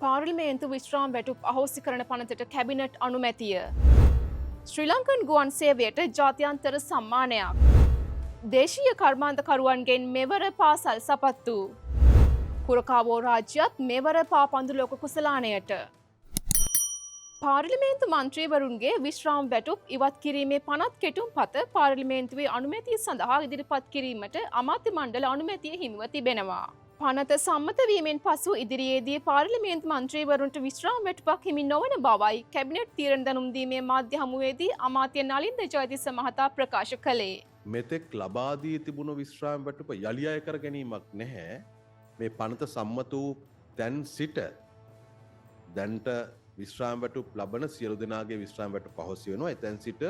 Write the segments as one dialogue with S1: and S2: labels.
S1: පාර්ලිමේන්තු විශ්‍රාම වැටුප් අහෝසි කරන පනතට කැබිනට් අනුමැතිය. ශ්‍රී ලංකන් ගුවන් සේවයට ජාත්‍යන්තර සම්මානයක්. දේශීය කර්මාන්තකරුවන්ගෙන් මෙවර පාසල් සපත්තු. කුරකාවෝ රාජ්‍යත් මෙවර පාපන්දු ලෝක කුසලානයට. පාර්ලිමේන්තු මන්ත්‍රීවරුන්ගේ විශ්‍රාම වැටුප් ඉවත් කිරීමේ පනත් කෙටුම් පත පාර්ලිමේන්තුවේ අනුමැතිය සඳහා ඉදිරිපත් කිරීමට අමාත්‍ය මණ්ඩල අනුමැතිය හිමිව තිබෙනවා. පනත සම්මත වීමෙන් පසු ඉදිරියේදී පාර්ලිමේන්තු මන්ත්‍රීවරුන්ට විශ්‍රාම වැටුපක් හිමි නොවන බවයි කැබිනට් තීරණ දැනුම් දීමේ මාධ්‍ය හමුවේදී අමාත්‍ය නලින්ද ජයතිස්ස මහතා ප්‍රකාශ කළේ.
S2: මෙතෙක් ලබා දී තිබුණු විශ්‍රාම වැටුප යලි අය කර ගැනීමක් නැහැ. මේ පනත සම්මත වූ තැන් සිට දැන්ට විශ්‍රාම වැටුප් ලබන සියලු දෙනාගේ විශ්‍රාම වැටුප් අහෝසි වෙනවා. එතෙන් සිට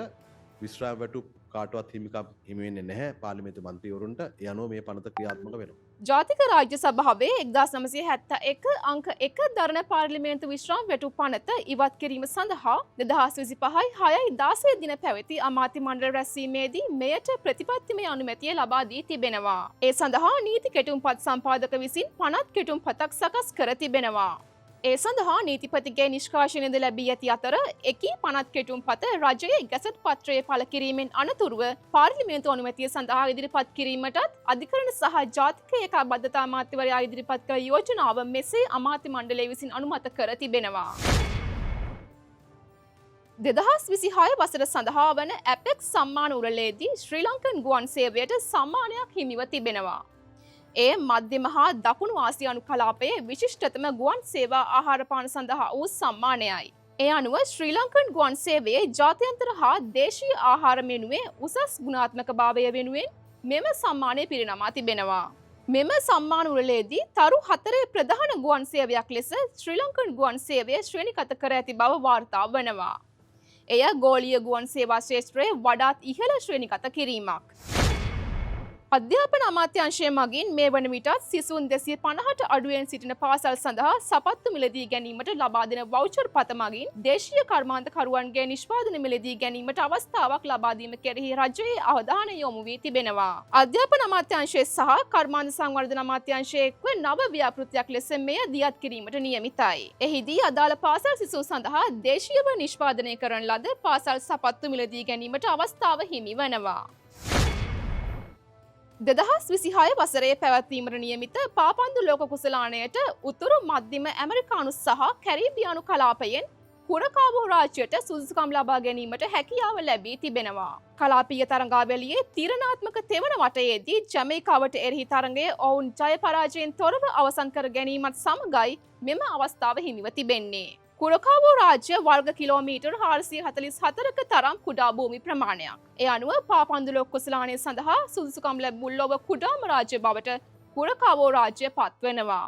S2: විශ්‍රාම වැටුප් කාටවත් හිමි වෙන්නේ නැහැ පාර්ලිමේන්තු මන්ත්‍රීවරුන්ට. ඒ අනුව මේ පනත ක්‍රියාත්මක වෙනවා.
S1: ජාතික රාජ්‍ය සභාවේ 1971 අංක 1 දරණ පාර්ලිමේන්තු විශ්‍රාම වැටුප් පනත ඉවත් කිරීම සඳහා 2025 6 16 දින පැවති අමාත්‍ය මණ්ඩල රැස්වීමේදී මෙයට ප්‍රතිපත්තිමය අනුමැතිය ලබා දී තිබෙනවා. ඒ සඳහා නීති කෙටුම්පත් සම්පාදක විසින් පනත් කෙටුම්පතක් සකස් කර තිබෙනවා. ඒ සඳහා නීතිපතිගේ නිෂ්කාශනයද ලැබී ඇති අතර එකී පනත් කෙටුම්පත රජයේ ගැසට් පත්‍රයේ පළ කිරීමෙන් අනතුරුව පාර්ලිමේන්තු අනුමැතිය සඳහා ඉදිරිපත් කිරීමටත් අධිකරණ සහ ජාතික ඒකාබද්ධතා අමාත්‍යවරයා ඉදිරිපත් කළ යෝජනාව මෙසේ අමාත්‍ය මණ්ඩලය විසින් අනුමත කර තිබෙනවා. 2026 වසර සඳහා වන ඇපෙක්ස් සම්මාන උළෙලේදී ශ්‍රී ලංකන් ගුවන් සේවයට සම්මානයක් හිමිව තිබෙනවා. එය මධ්‍යම හා දකුණු ආසියානු කලාපයේ විශිෂ්ටතම ගුවන් සේවා ආහාරපාන සඳහා වූ සම්මානයයි. ඒ අනුව ශ්‍රී ලංකන් ගුවන් සේවයේ ජාත්‍යන්තර හා දේශීය ආහාර මෙනුවේ උසස් ගුණාත්මක භාවය වෙනුවෙන් මෙම සම්මානය පිරිනමා තිබෙනවා. මෙම සම්මාන උළෙලේදී තරු 4 ප්‍රධාන ගුවන් සේවයක් ලෙස ශ්‍රී ලංකන් ගුවන් සේවය ශ්‍රේණිගත කර ඇති බව වාර්තා වනවා. එය ගෝලීය ගුවන් සේවා ක්ෂේත්‍රයේ වඩාත් ඉහළ ශ්‍රේණිගත කිරීමක්. අධ්‍යාපන අමාත්‍යාංශය මගින් මේ වන විටත් සිසුන් 250ට අඩුවෙන් සිටින පාසල් සඳහා සපත්තු මිලදී ගැනීමට ලබා දෙන වවුචර් පත මගින් දේශීය කර්මාන්තකරුවන්ගේ නිෂ්පාදන මිලදී ගැනීමට අවස්ථාවක් ලබා දීම කෙරෙහි රජයේ අවධානය යොමු වී තිබෙනවා. අධ්‍යාපන අමාත්‍යාංශය සහ කර්මාන්ත සංවර්ධන අමාත්‍යාංශය එක්ව නව ව්‍යාපෘතියක් ලෙස මෙය දියත් කිරීමට නියමිතයි. එහිදී අදාළ පාසල් සිසුන් සඳහා දේශීයව නිෂ්පාදනය කරන ලද පාසල් සපත්තු මිලදී ගැනීමට අවස්ථාව හිමි වනවා. 2026 වසරේ පැවැත්වීමට නියමිත පාපන්දු ලෝක කුසලානයට උතුරු මධ්‍යම ඇමරිකානු සහ කැරිබියානු කලාපයෙන් කුරකාවෝ රාජ්‍යයට සුදුසුකම් ලබා ගැනීමට හැකියාව ලැබී තිබෙනවා. කලාපීය තරඟාවලියේ තීරණාත්මක තෙවන වටයේදී ජමයිකාවට එරෙහි තරඟයේ ඔවුන් ජය පරාජයෙන් තොරව අවසන් කර ගැනීමත් සමගයි මෙම අවස්ථාව හිමිව තිබෙන්නේ. කුරකාවෝ රාජ්‍ය වර්ග කිලෝමීටර් 444ක තරම් කුඩා භූමි ප්‍රමාණයක්. ඒ අනුව පාපන්දු ලෝක කුසලානය සඳහා සුදුසුකම් ලැබූ ලොව කුඩාම රාජ්‍ය බවට කුරකාවෝ රාජ්‍ය පත්වෙනවා.